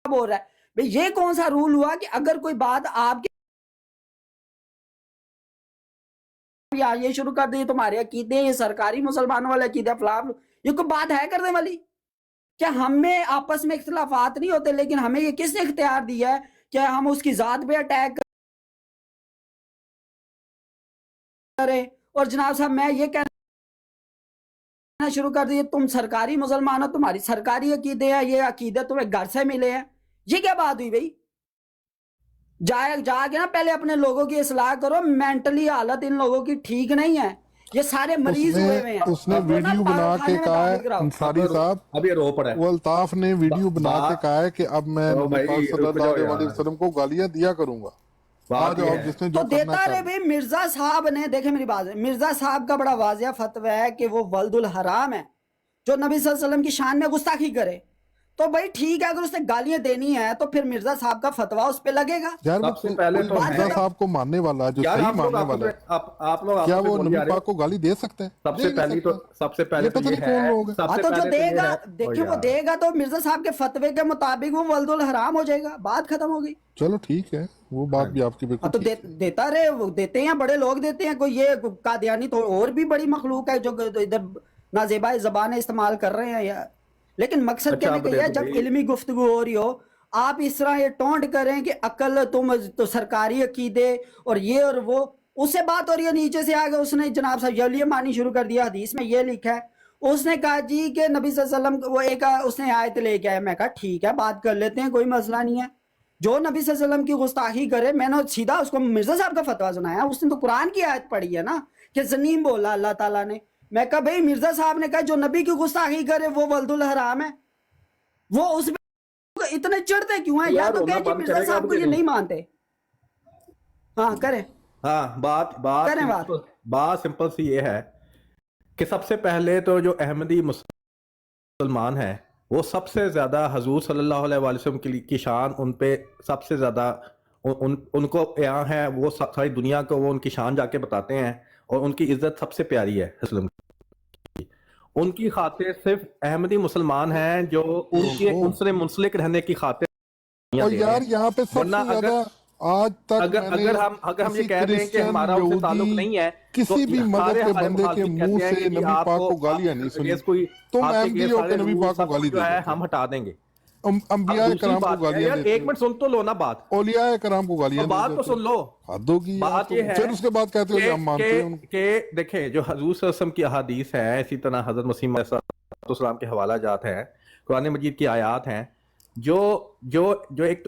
بول رہا ہے بھئی یہ کون سا رول ہوا کہ اگر کوئی بات آپ کے یہ شروع کر دیں تمہارے عقیدے یہ سرکاری مسلمانوں والے عقیدہ فلاں یہ کوئی بات ہے کرنے والی؟ کیا ہم میں آپس میں اختلافات نہیں ہوتے لیکن ہمیں یہ کس نے اختیار دیا ہے کہ ہم اس کی ذات پہ اٹیک کریں؟ اور جناب صاحب میں یہ کہنا شروع کر دیے تم سرکاری مسلمان ہو تمہاری سرکاری عقیدے ہیں یہ عقیدے تمہیں گھر سے ملے ہیں، یہ کیا بات ہوئی بھائی؟ جا کے نا پہلے اپنے لوگوں کی اصلاح کرو، مینٹلی حالت ان لوگوں کی ٹھیک نہیں ہے، یہ سارے مریض ہوئے ہوئے ہیں۔ اس نے ویڈیو بنا کے کہا ہے انصاری صاحب، اب یہ رو پڑا ہے، وہ الطاف نے ویڈیو بنا کے کہا ہے کہ اب میں نبی پاک صلی اللہ علیہ وسلم کو گالیاں دیا کروں گا۔ تو دیتا رہے بھائی، مرزا صاحب نے دیکھیں میری بات ہے، مرزا صاحب کا بڑا واضح فتویٰ ہے کہ وہ ولد الحرام ہے، جو نبی صلی اللہ علیہ وسلم کی شان میں گستاخی کرے، تو بھائی ٹھیک ہے اگر اس نے گالیاں دینی ہے تو پھر مرزا صاحب کا فتویٰ اس پہ لگے گا۔ یار وہ مرزا صاحب کو ماننے والا جو صحیح ماننے والا ہے، کیا وہ نبی پاک کو گالی دے سکتے ہیں؟ سب سے پہلے تو یہ ہے، تو جو دے گا دیکھیں وہ دے گا تو مرزا صاحب کے فتوے کے مطابق وہ ولد الحرام ہو جائے گا، بات ختم ہو گئی۔ چلو ٹھیک ہے، وہ بات بھی آپ کی بالکل تو دیتا رہے، وہ دیتے ہیں، بڑے لوگ دیتے ہیں، کوئی یہ قادیانی تو اور بھی بڑی مخلوق ہے جو ادھر نازیبا زبانیں استعمال کر رہے ہیں یا، لیکن مقصد کہنے کا یہ ہے جب علمی گفتگو ہو رہی ہو آپ اس طرح یہ ٹونٹ کریں کہ عقل تم تو سرکاری عقیدے اور یہ اور وہ، اس سے بات ہو رہی ہے نیچے سے آگے اس نے جناب صاحب یہ مانی شروع کر دیا، حدیث میں یہ لکھا ہے، اس نے کہا جی کہ نبی صلی اللہ علیہ وسلم وہ ایک اس نے آیت لے کے آیا، میں کہا ٹھیک ہے بات کر لیتے ہیں، کوئی مسئلہ نہیں ہے، جو نبی صلی اللہ علیہ وسلم کی گستاخی کرے، میں نے سیدھا اس کو مرزا صاحب کا فتویٰ سنایا، اس نے تو قرآن کی آیت پڑھی ہے نا کہ زنیم بولا اللہ تعالیٰ نے، میں کہا بھئی مرزا صاحب نے کہا جو نبی کی گستاخی کرے وہ ولد الحرام ہے، وہ اس میں اتنے چڑھتے کیوں ہیں؟ یا تو کہیں جی مرزا صاحب کو یہ نہیں مانتے، ہاں کریں، ہاں بات سمپل سی یہ ہے کہ سب سے پہلے تو جو احمدی مسلمان ہیں وہ سب سے زیادہ حضور صلی اللہ علیہ وسلم کی شان ان پہ سب سے زیادہ ان کو یہاں ہے، وہ ساری دنیا کو وہ ان کی شان جا کے بتاتے ہیں اور ان کی عزت سب سے پیاری ہے اسلام کی، ان کی خاطر صرف احمدی مسلمان ہیں جو ان سے منسلک رہنے کی خاطر، اور یار یہاں پہ سب سے زیادہ آج تک اگر ہم یہ کہہ رہے ہیں کہ ہمارا ان سے تعلق نہیں ہے، کسی بھی مذہب کے بندے کے منہ سے نبی پاک کو گالیاں نہیں سنی، تم احمدی ہو کے نبی پاک کو گالی دے دو، ہم ہٹا دیں گے، انبیاء کرام کو گالیاں دیتے ہیں، ایک منٹ سن تو لو نا بات، اولیاء کرام کو گالیاں دیتے ہیں، بات تو سن لو، حد ہوگی، بات یہ ہے پھر اس کے بعد کہتے ہو کہ ہم مانتے ہیں کہ دیکھیں جو حضور صلی اللہ علیہ وسلم کی احادیث ہیں، اسی طرح حضرت مسیح علیہ السلام کے حوالہ جات ہیں، قرآن مجید کی آیات ہیں، جو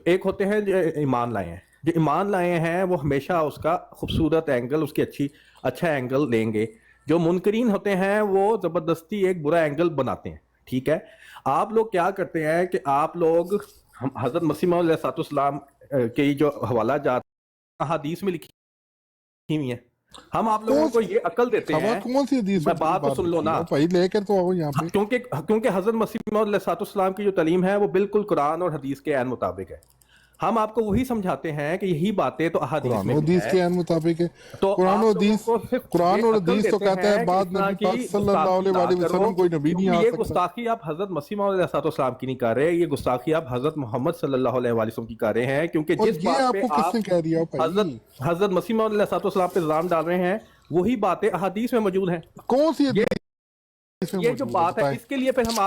ایک ہوتے ہیں جو ایمان لائے ہیں، جو ایمان لائے ہیں وہ ہمیشہ اس کا خوبصورت اینگل، اس کی اچھا اینگل لیں گے، جو منکرین ہوتے ہیں وہ زبردستی ایک برا اینگل بناتے ہیں، ٹھیک ہے؟ آپ لوگ کیا کرتے ہیں کہ آپ لوگ حضرت مسیح علیہ السلام کی جو حوالہ جات احادیث میں لکھی ہوئی ہیں، ہم آپ لوگوں کو یہ عقل دیتے ہیں، کون سی حدیث میں بات تو سن لو نا، لے کر تو آؤ یہاں پہ، کیونکہ حضرت مسیح علیہ السلام کی جو تعلیم ہے وہ بالکل قرآن اور حدیث کے عین مطابق ہے، ہم آپ کو وہی سمجھاتے ہیں کہ یہی باتیں تو احادیث میں حدیث کے عین مطابق ہے، قرآن اور حدیث تو کہتا ہے بعد نبی پاک صلی اللہ علیہ وسلم کوئی نبی نہیں آ یہ سکتا۔ گستاخی آپ حضرت مسیح علیہ السلام کی نہیں کر رہے، یہ گستاخی آپ حضرت محمد صلی اللہ علیہ وسلم کی کر رہے ہیں، کیونکہ جس بات پہ آپ حضرت مسیح علیہ السلام پہ الزام ڈال رہے ہیں وہی باتیں احادیث میں موجود ہیں۔ کون سی یہ جو بات ہے اس کے لیے پھر ہم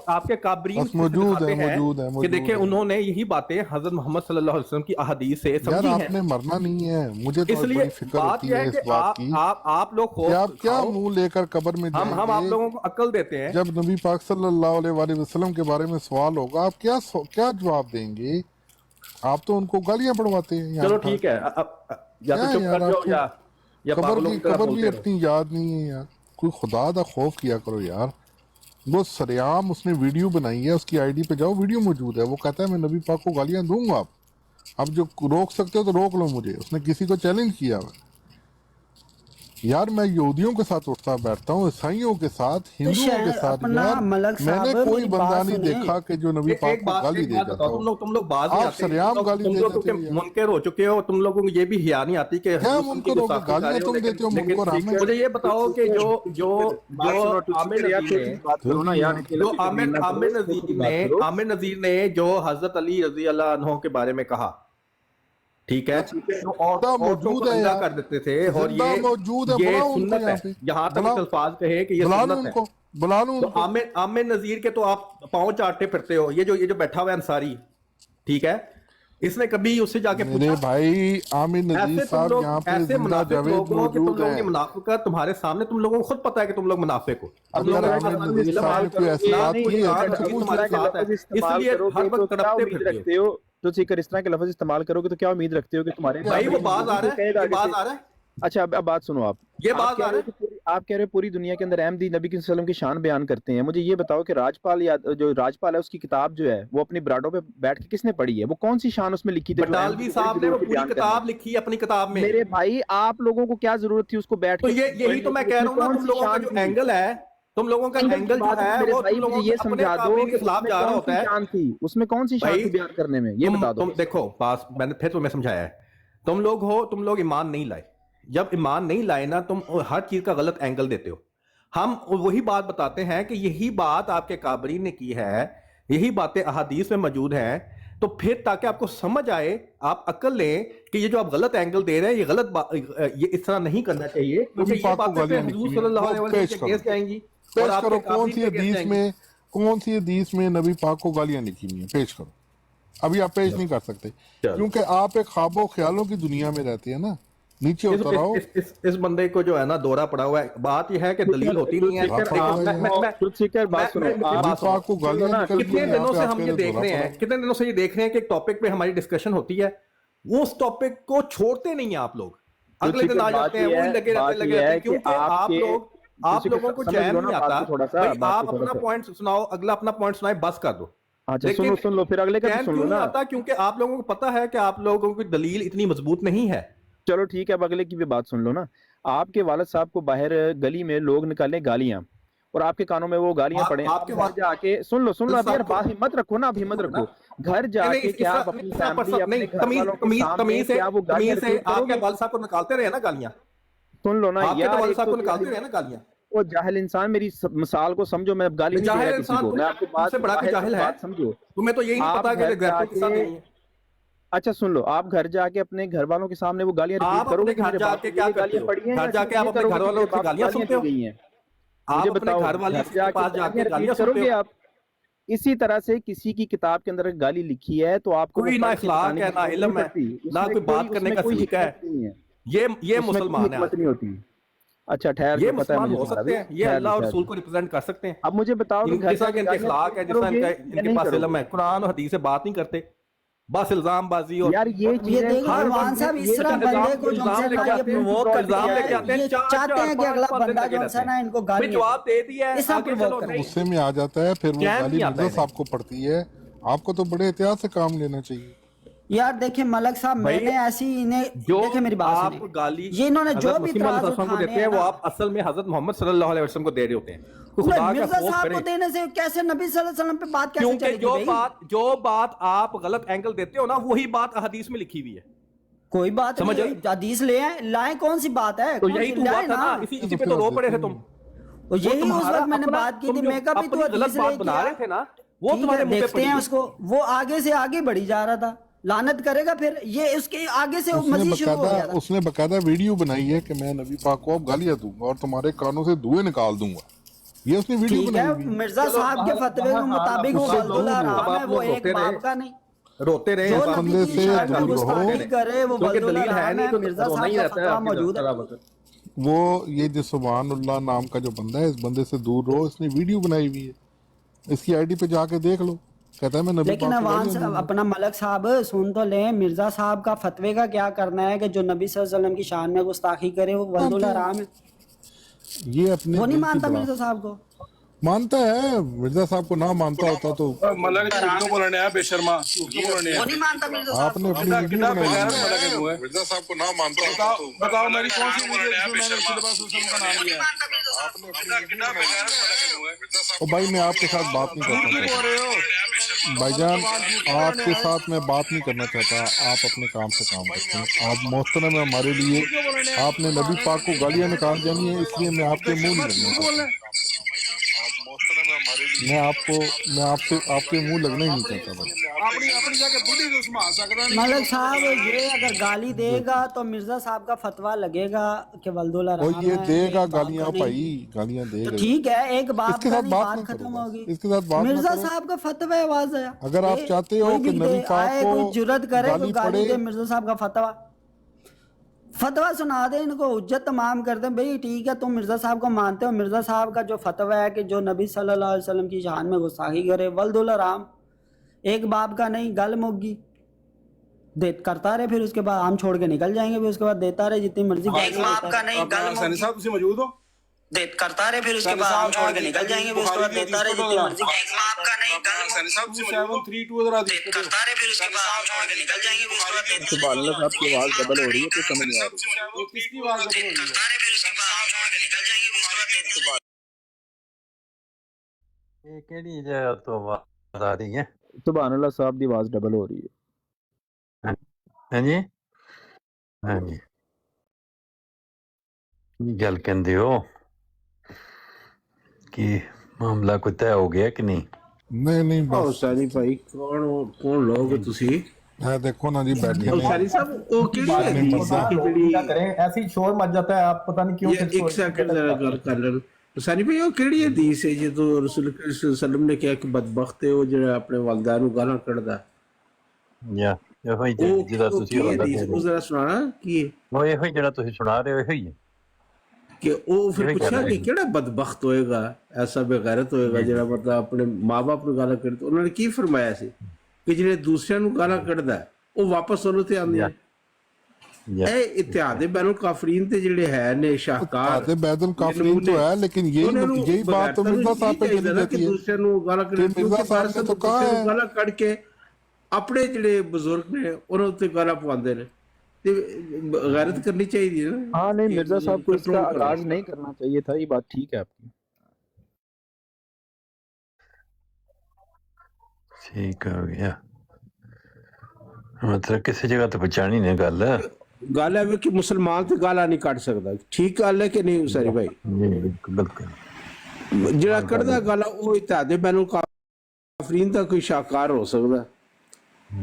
آپ کے کابرین دکھاتے ہیں کہ دیکھیں انہوں نے یہی باتیں حضرت محمد صلی اللہ علیہ وسلم کی احادیث سے سمجھی ہیں۔ آپ نے مرنا نہیں ہے، مجھے تو اس لیے بڑی فکر ہوتی ہے اس بات کی، آپ لوگ آپ کیا منہ لے کر قبر میں جائیں گے، ہم آپ لوگوں کو عقل دیتے ہیں، جب نبی پاک صلی اللہ علیہ وسلم کے بارے میں سوال ہوگا آپ کیا جواب دیں گے؟ آپ تو ان کو گالیاں پڑھواتے ہیں۔ چلو ٹھیک ہے، یا تو چپ کر جاؤ یا قبر بھی اپنی یاد نہیں ہے یار، کوئی خدا دا خوف کیا کرو یار۔ وہ سریعام اس نے ویڈیو بنائی ہے، اس کی آئی ڈی پہ جاؤ، ویڈیو موجود ہے، وہ کہتا ہے میں نبی پاک کو گالیاں دوں گا، اب جو روک سکتے ہو تو روک لو مجھے، اس نے کسی کو چیلنج کیا ہوا۔ यार मैं यहूदियों के साथ उठता बैठता हूँ, ईसाइयों के साथ, हिंदुओं के साथ। अपना यार मलक मैंने साहब, कोई मेरी बंदा बात नहीं सुनिए। देखा कि जो नबी पाक एक को बात गाली एक दे बात जाता बताओ, हो। तुम लोग बाज नहीं आप आते, सरेआम गाली तुम दे लोग जाते क्योंकि हो यार। मुनकर हो चुके हो, तुम लोगों को ये भी हिया नहीं आती कि क्या हुजूर मुनकर की हो गए? गुस्ताखी गालियां कर रहे हो, तुम देते हो लेकिन मुनकर हमें। मुझे ये बताओ कि जो जो जो आमिर नजीर ने बात करो ना यार, जो आमिर नजीर ने जो हजरत अली रजी अल्लाह अन्हो के बारे में कहा, ठीक है, तो औरतों को मौजूद है नंगा यार, कर देते थे, और जिंदा मौजूद है, ये बुलाओ उनको सुन्नत यहाँ है, पे, यहाँ तक बुलाओ, अल्फाज कहे कि ये बुला लो सुन्नत है। उनको, बुला लो तो उनको। आमिर नजीर के तो आप पांव चाटते फिरते हो, ये जो बैठा हुआ है अंसारी, ठीक है, इसने कभी उससे जाके मेरे पूछा? भाई आमिर नजीर ऐसे तुम साहब लोग यहाँ पे ऐसे जिंदा मुनाफिक जावेद लोग हो कि तुम मौजूद लोगों की है। मुनाफिकत तुम्हारे सामने, तुम लोगों को खुद पता है कि तुम लोग मुनाफिक हो। तुम अगर लोगों के आमिर पास नजीर इल्म साहब है, ने कोई ऐसी ना बात कोई की है कुरान तो हदीस पूछ तुम्हारे लो। साथ है, इसलिए हर वक्त तड़पते फिरते हो। तो सीकर इस तरह के लफ्ज इस्तेमाल करोगे तो क्या उम्मीद रखते हो कि तुम्हारे भाई वो बाज आ रहा है, ये बाज आ रहा है, अच्छा अब बात सुनो आप। ये आप बात कह आ रहे रहा हो कि आप कह रहे हो पूरी दुनिया के अंदर अहमदी नबी के वसल्लम की शान बयान करते हैं। मुझे ये बताओ कि राजपाल या जो राजपाल है उसकी किताब जो है वो अपनी ब्राडो पे बैठ के किसने पढ़ी है? वो कौन सी शान उसमें लिखी थी? जो बटालवी अहमदी साहब ने वो की पूरी बयान करने किताब में? लिखी है अपनी किताब में। मेरे भाई आप लोगों को क्या जरूरत थी उसको बैठ तो के यही तो मैं कह रहा हूँ ना, तुम लोगों का जो एंगल है, तुम लोगों का एंगल जो है मेरे वो भाई तुम लोगों मुझे ये के अपने समझा दो काबिल कि के खिलाफ उसमें जा रहा कौन होता सी है। शान थी, उसमें कौन सी शान भाई, थी बयान करने में, ये बता दो। तुम देखो पास, मैंने फिर तुम्हें समझाया है, तुम लोग हो, तुम लोग ईमान नहीं लाए। जब ईमान नहीं लाए ना, तुम हर चीज का गलत एंगल देते हो। हम वही बात बताते हैं कि यही बात आपके काबरीन ने की है, यही बातें अहादीस में मौजूद हैं, तो फिर ताकि आपको समझ आए, आप अक्ल लें कि ये जो आप गलत एंगल दे रहे हैं, ये गलत बात, ये इस तरह नहीं करना चाहिए, क्योंकि ये बातें फिर हुजूर सल्लल्लाहु अलैहि वसल्लम के केस जाएंगी। और पेश आपके करो कौन सी काबरीन के केस हदीस जाएंगी। में, कौन सी हदीस में नबी पाक को गालियां लिखी हुई हैं? पेश करो। अभी आप पेश नहीं कर सकते क्योंकि आप एक ख्वाबों ख्यालों की दुनिया में रहते हैं ना। नीचे उतर आओ। इस बंदे को जो है ना दौरा पड़ा हुआ है। बात यह है कि दलील होती नहीं है। बात कितने दिनों से हम ये देख रहे हैं, कितने दिनों से ये देख रहे हैं कि एक टॉपिक पे हमारी डिस्कशन होती है, वो उस टॉपिक को छोड़ते नहीं है आप लोग, अगले दिन आ जाते हैं, वही लगे रहते हैं, क्योंकि आप लोगों को चैन नहीं आता। भाई आप अपना पॉइंट सुनाओ, अगला अपना पॉइंट सुनाए, बस कर दो। लेकिन सुन लो फिर अगले का चैन सुन क्यों लो नहीं ना। आता? क्योंकि आप लोगों को पता है कि आप लोगों की दलील इतनी मजबूत नहीं है। चलो ठीक है, अब अगले की भी बात सुन लो ना। आपके वालिद साहब को बाहर गली में लोग निकाले गालियां, और आपके कानों में वो गालियां पड़े। आपके घर जाके सुन लो अब यार, बात हिम्मत रखो ना, अब हिम्मत रखो। घर जाके क्या आप अपनी फैमिली, अपने घर वालों के सामने क्या वो गालियां रिपीट करोगे? आपके वालिद साहब को निकालते रहे ना गालियां, सुन लो ना आपके यार, वालिद साहब को निकालते रहे ना गालियां। वो जाहिल इंसान, मेरी मिसाल को समझो, मैं अब गाली नहीं दे जाहिल रहा किसी इंसान को, मैं आपको बात से बड़ा कोई जाहिल है? बात समझो। तुम्हें तो यही नहीं आप पता कि घर घर के साथ नहीं है। अच्छा सुन लो, आप घर जाके अपने घर वालों के सामने वो गालियां रिपीट आप करोगे अपने कि घर मेरे बाप जाके को क्या ये करते गालियां हो? पड़ी हैं, घर या जाके सिर्फ आप ये अपने करोगे घर कि वालों मेरे से बाप को गालियां सुनते हो? दी गई हैं? आप मुझे अपने बताओ, घर वाली घर के जाके पास जाके गालियां गालियां रिपीट करोगे सुनते हो? आप? इसी तरह से किसी की किताब के अंदर गाली लिखी है तो आपको कोई ना इखलाक है, ना इल्म है, ना कोई बात करने का सलीका है। ये मुसलमान है, नहीं होती। अच्छा ठहर, ये तो पता है मुसलमान मुझे हो तुम्हारा सकते भी। हैं, ये ठहर अल्लाह दो, और ठहर रसूल दो। को रिप्रेजेंट कर सकते हैं। अब मुझे बताओ कि घर जिस तरह जाके के इनके अखलाक है, जिस तरह करोगे इनके या नहीं पास करोगे? इल्म है, कुरान और हदीस से बात नहीं करते, बस इल्जामबाजी और यार ये ये चीजें देखो हर इरफान वक्त साहब, ये इस तरह इल्जाम बंदे को जो इल्जाम है लेके ना ये आते हैं, प्रोवोक करते इल्जाम लेके हैं, आते हैं, ये चाहते हैं कि अगला बंदा जो है ना इनको फिर गाली जवाब दे दिया है, इस तरह आगे प्रोवोक चलो, करते नहीं। गुस्से में आ जाता है, फिर वो चैन गाली नहीं आता मिर्जा है साहब को पड़ती है। आपको तो बड़े एहतियात से काम लेना चाहिए। यार देखिए मलक साहब, भाई, मैंने ऐसी इन्हें जो देखिए मेरी बात आप सुनिए, गाली ये इन्होंने जो हज़रत भी मसीह इतराज मौऊद को उठाने देते हैं, वो आप असल में हजरत मोहम्मद सल्लल्लाहु अलैहि वसल्लम को दे रहे होते हैं। तो खुदा का मिर्जा खौफ साहब को करें, देने से कैसे नबी सल्लल्लाहु अलैहि वसल्लम पे बात कैसे क्योंकि चलेगी भाई? जो बात आप गलत एंगल देते हो ना, वही बात हदीस में लिखी हुई है। कोई बात समझ नहीं, हदीस ले आए, लाए, कौन सी बात है? तो कौन यही सी तो हुआ लाए था ना, इसी पे तो रो पड़े थे तुम। तो यही उस तुम्हारा वक्त मैंने अपना- बात की तुम थी, जो मैं कभी अपनी तो गलत हदीस बात ले बना रहे थे ना, वो ठीक तुम्हारे है, मुंह पे देखते हैं पड़ी। उसको, वो आगे से आगे बढ़ी जा रहा था, लानत करेगा फिर ये उसके आगे से मजीद शुरू हो गया था। उसने बकायदा वीडियो बनाई है कि मैं नबी पाक को अब गालियां दूंगा और तुम्हारे कानों से धुएं निकाल दूंगा। ये उसने वीडियो ठीक बनाई है, हुई है। मिर्जा साहब के फतवे के मुताबिक वो बल्दुल हराम है, वो एक बाप का नहीं। रोते रहे, जो इस बात नबी बंदे की से शान में दूर गुस्ताखी रहो। करे वो क्योंकि बल्दुल दलील है हराम नहीं, है, तो मिर्जा रोना साहब ही का रहता है फतवा आपकी मौजूद तरह है। वक्त। वो ये जो सुभानुल्लाह नाम का जो बंदा है, इस बंदे से दूर रहो। इसने वीडियो बनाई हुई है, इसकी आईडी पे जाके देख लो। कहता है मैं नबी लेकिन पाक को अवान गालियां साहब, दूंगा। अपना मलक साहब सुन तो लें, मिर्जा साहब का फतवे का क्या करना है कि जो नबी सल्लल्लाहु अलैहि वसल्लम की शान में गुस्ताखी करे वो बल्दुल हराम है? ये अपने वो नहीं दिल की मानता बड़ा- मिर्जा साहब को। मानता है, मिर्जा साहब को ना मानता होता तो मतलब झूठ क्यों बोलने हैं बेशर्मा, झूठ क्यों बोलने हैं? वो नहीं मानता मिर्जा साहब आपने अपनी कितना वीडियो कितना बनाई बेकार है। लगे हुए हैं। मिर्जा साहब को ना मानता होता बताओ तो बताओ मेरी कौन सी वीडियो जिसमें मैंने सिलेबस हुसैन का नाम लिया है? आपने अपनी वीडियो कितना बनाई बेकार है। लगे हुए हैं। ओ भाई मैं आपके साथ बात नहीं झूठ करना क्यों बोल चाहता रहे हो? भाईजान, आपके साथ मैं बात नहीं करना चाहता। आप अपने काम से काम करते हैं। आप मोहतरम है हमारे लिए, आपने नबी पाक को गालियां निकाल देनी है, इसलिए मैं आपके मुंह नहीं लगना चाहता। मैं आपसे आपके मुंह लगना ही नहीं चाहता भाई। अपनी अपनी जगह बुढ़ी को संभाल सकता नहीं। मलिक साहब ये अगर गाली देगा तो मिर्जा साहब का फतवा लगेगा कि वल्दुल और हराम ये है, देगा एक बाप गालियां का नहीं। भाई, गालियां तो देगा। ठीक है, एक बाप इसके का साथ नहीं, बात बात नहीं खत्म करो होगी। बस। इसके साथ बात ना मिर्जा करो। साहब का फतवा है, वाज़ है। अगर आप चाहते हो कोई कि भी नबी दे पाक आए, को कोई जुर्रत करे गाली कोई गाली पड़े, दे मिर्जा साहब का फतवा सुना दे, इनको हुज्जत तमाम कर दे। भाई ठीक है, तुम मिर्जा साहब को मानते हो, मिर्जा साहब का जो फतवा है कि जो नबी सल्लल्लाहु अलैहि वसल्लम की शान में गुस्ताखी करे, वल्दुल हराम, एक बाप का नहीं, गल मुग्गी दे करता रहे, फिर उसके बाद हम छोड़ के निकल जाएंगे, फिर उसके बाद देता रहे जितनी मर्जी। एक बाप का नहीं, गल सैनी साहब तुम मौजूद हो? दे करता रहे, फिर उसके बाद हम छोड़ के निकल जाएंगे, फिर उसके बाद देता रहे जितनी मर्जी। एक बाप का नहीं, गल सैनी साहब 732 जरा दे करता रहे, फिर उसके बाद हम छोड़ के निकल जाएंगे, फिर उसके बाद देता सुभान अल्लाह साहब की आवाज डबल हो रही है, कुछ समझ नहीं आ रही। तो किसकी आवाज रहे, फिर उसके बाद हम छोड़ के निकल जाएंगे, फिर उसके बाद ये केड़ी जगह तो आवाज आ रही है? सुभान अल्लाह साहब की आवाज डबल हो रही है। हाँ जी, हाँ जी, की गल कहंदे हो कि मामला कोई तय हो गया कि नहीं? नहीं ਆਓ बस ਸੈਣੀ ਭਾਈ ਕੌਣ ਲੋਗ ਹੋ ਤੁਸੀਂ? है देखो ना जी बैठे और ने सैनी साहब वो किस नहीं मरदा। क्या करें, ऐसे ही शोर मच जाता है, आप पता नहीं क्यों। ये एक सेकंड जरा गल कर लें। सैनी भाई वो ਕਿਹੜੀ ਹਦੀਸ ਹੈ ਜਦੋਂ ਰਸੂਲ ਕਰੀਮ ਸੱਲੱਲਾਹੁ ਅਲੈहि ਵਸੱਲਮ ਨੇ ਕਿਹਾ ਕਿ ਬਦਬਖਤ ਹੈ ਉਹ ਜਿਹੜਾ ਆਪਣੇ ਵਾਲਿदैन ਨੂੰ ਗਾਲਾਂ ਕੱਢਦਾ? या ਇਹੋ ਹੀ ਉਹ ਜਿਹੜਾ ਉਹ ਤੁਸੀਂ ਕੀ ਹਵਾਲਾ ਹਦੀਸ ਦੇ ਉਹ ਰਹੇ ਜ਼ਰਾ ਸੁਣਾਣਾ ਕੀ ਹੈ ਹੋ, ਇਹੋ ਹੀ ਜਿਹੜਾ ਤੁਸੀਂ ਸੁਣਾ ਰਹੇ ਹੋ, ਇਹੋ ਹੀ ਹੈ। ਕਿ ਉਹ ਫਿਰ ਇਹੀ ਗੱਲ ਪੁੱਛਿਆ ਹੈ। ਕਿ ਕਿਹੜਾ ਬਦਬਖਤ ਹੋਏਗਾ, ਐਸਾ ਬੇਗੈਰਤ ਹੋਏਗਾ ਜਿਹੜਾ ਮਤਲਬ ਆਪਣੇ ਮਾਂ-ਬਾਪ ਨੂੰ ਗਾਲਾਂ ਕੱਢਦਾ? ਉਹਨਾਂ ਨੇ ਕੀ ਫਰਮਾਇਆ ਸੀ ਕਿ ਜਿਹੜੇ ਦੂਸਰਿਆਂ ਨੂੰ ਗਾਲਾਂ ਕੱਢਦਾ ਹੈ, ਉਹ ਵਾਪਸ ਉਹਨੂੰ ਤੇ ਆਉਂਦੇ ਨੇ। या ਇਹ ਇਤਿਹਾਦ ਬੈਨੁਲ ਕਾਫਰੀਨ ਤੇ ਜਿਹੜੇ ਹੈ ਨੇ ਸ਼ਾਹਕਾਰ आते बैदुल काफरीन तो है, लेकिन यही बात तो मिर्जा साहब पे चली जाती है। ਦੂਸਰਿਆਂ ਨੂੰ ਗਾਲਾਂ ਕੱਢ ਤੇ ਮਿਰਜ਼ਾ ਸਾਹਿਬ ਨੇ ਤਾਂ ਕਹਾ ਹੈ। ਗਾਲਾਂ ਕੱਢ ਕੇ ਆਪਣੇ ਜਿਹੜੇ ਬਜ਼ੁਰਗ ਨੇ ਉਹਨਾਂ ਉੱਤੇ ਗਾਲਾਂ ਪਵਾਉਂਦੇ ਨੇ ਤੇ ਗੈਰਤ ਕਰਨੀ ਚਾਹੀਦੀ ਹੈ ਨਾ। हाँ नहीं, मिर्जा साहब को इसका कंट्रोल करो। आगाज नहीं करना चाहिए था, ये बात ठीक है आपकी। ठीक हो गया, मतलब किसी जगह तो पहुंचानी नहीं गल। ਗੱਲ ਹੈ ਵੀ ਕਿ ਮੁਸਲਮਾਨ ਤੇ ਗਾਲਾਂ ਨਹੀਂ ਕੱਢ ਸਕਦਾ। ਠੀਕ ਗੱਲ ਹੈ ਕਿ ਨਹੀਂ ਸਾਰੀ ਭਾਈ? जी बिल्कुल बिल्कुल। ਜਿਹੜਾ ਕੱਢਦਾ ਗਾਲਾਂ ਉਹ ਇਤਿਹਾਦ ਬੈਨੁਲ ਕਾਫਰੀਨ ਦਾ ਕੋਈ ਸ਼ਾਹਕਾਰ ਹੋ ਸਕਦਾ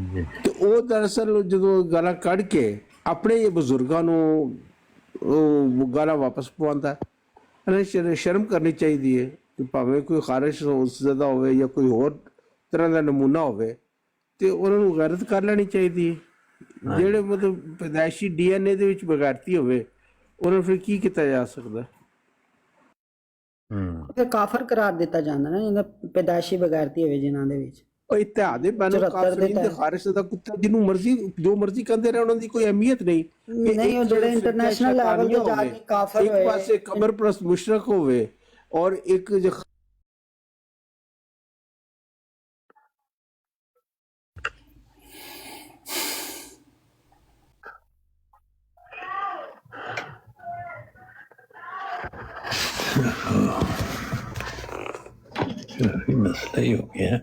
जी ਤੇ ਉਹ ਦਰਅਸਲ ਜਦੋਂ ਗਾਲਾਂ ਕੱਢ ਕੇ ਆਪਣੇ ਇਹ ਬਜ਼ੁਰਗਾਂ ਨੂੰ ਉਹ ਗਾਲਾਂ ਵਾਪਸ ਪਵਾਉਂਦਾ ਹੈ। ਇਹਨਾਂ ਸ਼ਰਮ ਕਰਨੀ ਚਾਹੀਦੀ ਹੈ ਕਿ ਭਾਵੇਂ ਕੋਈ ਖਾਰਿਸ਼ ਜ਼ਦਾ ਹੋਵੇ ਜਾਂ ਕੋਈ ਹੋਰ ਤਰ੍ਹਾਂ ਦਾ ਨਮੂਨਾ ਹੋਵੇ ਤੇ ਉਹਨਾਂ ਨੂੰ ਗੈਰਤ ਕਰ ਲੈਣੀ ਚਾਹੀਦੀ ਹੈ। ਜਿਹੜੇ ਮਤਲਬ ਪੈਦਾਇਸ਼ੀ DNA ਦੇ ਵਿੱਚ ਬਗੈਰਤੀ ਹੋਵੇ ਉਹਨਾਂ ਨੂੰ ਫਿਰ ਕੀ ਕੀਤਾ ਜਾ ਸਕਦਾ? ਕਿ ਕਾਫਰ ਕਰਾਰ ਦਿੱਤਾ ਜਾਂਦਾ ਨਾ, ਇਹਨਾਂ ਪੈਦਾਇਸ਼ੀ ਬਗੈਰਤੀ ਹੋਵੇ ਜਿਨ੍ਹਾਂ ਦੇ ਵਿੱਚ। ਉਹ ਇਤਿਹਾਦ ਬੈਨੁਲ 74 ਕਾਫਰੀਨ ਤੇ ਖਾਰਿਸ਼ ਦਾ ਕੁੱਤਾ ਜਿਹਨੂੰ ਮਰਜ਼ੀ ਜੋ ਮਰਜ਼ੀ ਕਹਿੰਦੇ ਰਹੇ, ਉਹਨਾਂ ਦੀ ਕੋਈ ਅਹਿਮੀਅਤ ਨਹੀਂ। ਕਿ ਨਹੀਂ, ਉਹ ਇੱਕ ਜਿਹੜੇ ਸਿਰਫ ਇੰਟਰਨੈਸ਼ਨਲ ਲੈਵਲ ਤੇ ਜਾ ਹੋਵੇ, ਕੇ ਕਾਫਰ ਇੱਕ ਹੋਏ। ਪਾਸੇ ਕਬਰ ਪ੍ਰਸਤ ਮੁਸ਼ਰਕ ਹੋਵੇ ਔਰ ਇੱਕ ਜੋ मसला ही हो गया।